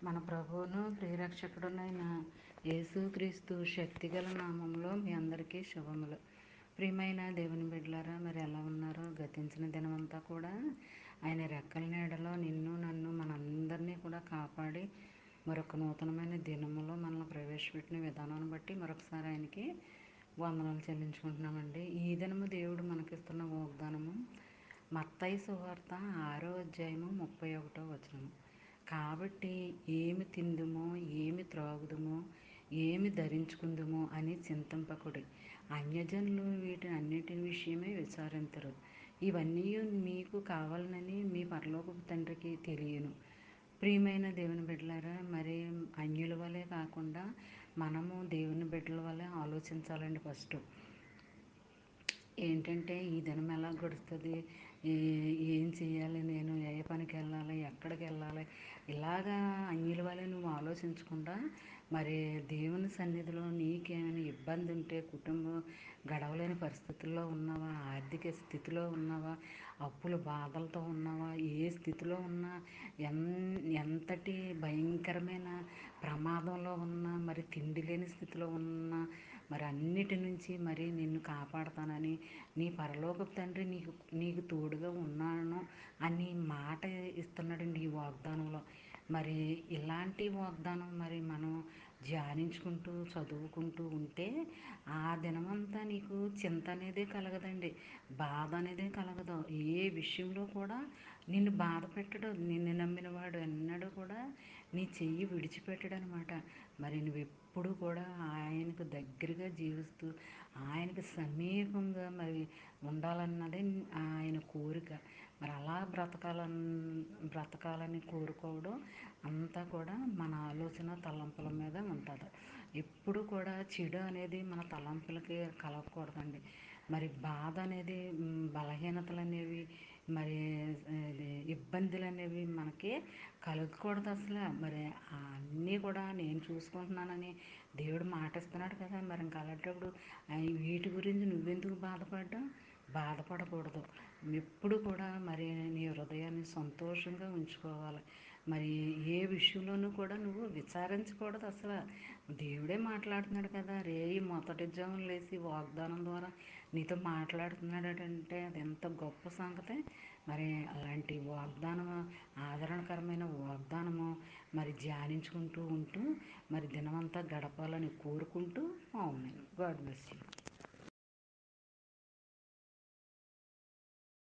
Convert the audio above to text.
మన ప్రభువును ప్రియరక్షకుడునైన యేసుక్రీస్తు శక్తిగల నామంలో మీ అందరికీ శుభములు. ప్రియమైన దేవుని బిడ్డలారా, మరి ఎలా ఉన్నారో? గతించిన దినమంతా కూడా ఆయన రెక్కల నీడలో నిన్ను నన్ను మనందరినీ కూడా కాపాడి మరొక నూతనమైన దినములో మనల్ని ప్రవేశపెట్టిన విధానాన్ని బట్టి మరొకసారి ఆయనకి వందనాలు చెల్లించుకుంటున్నామండి. ఈ దినము దేవుడు మనకిస్తున్న వాగ్దానము మత్తయి సువార్త 6వ అధ్యాయము 31వ వచనము. కాబట్టి ఏమి తిందుమో, ఏమి త్రాగుదుమో, ఏమి ధరించుకుందుమో అని చింతింపకుడి. అన్యజనులు వీటిని అన్నిటి విషయమే విచారించరు. ఇవన్నీ మీకు కావాలనని మీ పరలోకపు తండ్రికి తెలియను. ప్రియమైన దేవుని బిడ్డలారా, మరి అన్యుల వలె కాకుండా మనము దేవుని బిడ్డల వలె ఆలోచించాలండి. ఫస్ట్ ఏంటంటే ఈ దినం ఎలా గడుస్తుంది, ఏం చేయాలి, నేను ఏ పనికి వెళ్ళాలి, ఎక్కడికి వెళ్ళాలి, ఇలాగా అన్యుల వల్ల నువ్వు ఆలోచించకుండా మరి దేవుని సన్నిధిలో నీకేమైనా ఇబ్బంది ఉంటే, కుటుంబం గడవలేని పరిస్థితుల్లో ఉన్నావా, ఆర్థిక స్థితిలో ఉన్నావా, అప్పుల బాధలతో ఉన్నావా, ఏ స్థితిలో ఉన్నా, ఎంతటి భయంకరమైన ప్రమాదంలో ఉన్నా, మరి తిండి లేని స్థితిలో ఉన్నా, మరి అన్నిటి నుంచి మరి నిన్ను కాపాడతానని నీ పరలోకపు తండ్రి నీకు తోడుగా ఉన్నాను అని మాట ఇస్తున్నాడండి ఈ వాగ్దానంలో. మరి ఇలాంటి వాగ్దానం మరి మనం ధ్యానించుకుంటూ చదువుకుంటూ ఉంటే ఆ దినమంతా నీకు చింత అనేదే కలగదండి, బాధ అనేదే కలగదు. ఏ విషయంలో కూడా నిన్ను బాధ పెట్టడు. నిన్ను నమ్మిన వాడు ఎన్నడూ కూడా నీ చెయ్యి విడిచిపెట్టడు అనమాట. మరి నువ్వు ఎప్పుడు కూడా ఆయనకు దగ్గరగా జీవిస్తూ ఆయనకు సమీపంగా మరి ఉండాలన్నదే ఆయన కోరిక. మరి అలా బ్రతకాలని కోరుకోవడం అంతా కూడా మన ఆలోచన తలంపుల మీద ఉంటుంది. ఎప్పుడు కూడా చెడు అనేది మన తలంపులకి కలగకూడదండి. మరి బాధ అనేది, బలహీనతలు అనేవి, మరి ఇబ్బందులు అనేవి మనకి కలగకూడదు అసలు. మరి అన్నీ కూడా నేను చూసుకుంటున్నానని దేవుడు మాట ఇస్తున్నాడు కదా. మరి ఇంకా అలాంటప్పుడు వీటి గురించి నువ్వెందుకు బాధపడకూడదు. ఎప్పుడు కూడా మరి నీ హృదయాన్ని సంతోషంగా ఉంచుకోవాలి. మరి ఏ విషయంలోనూ కూడా నువ్వు విచారించకూడదు అసలు. దేవుడే మాట్లాడుతున్నాడు కదా. మొదటి జామున లేచి వాగ్దానం ద్వారా నీతో మాట్లాడుతున్నాడంటే అది ఎంత గొప్ప సంగతి. మరి అలాంటి వాగ్దానము, ఆదరణకరమైన వాగ్దానము మరి ధ్యానించుకుంటూ ఉంటూ మరి దినమంతా గడపాలని కోరుకుంటూ, అవును, గాడ్ బ్లెస్ యూ.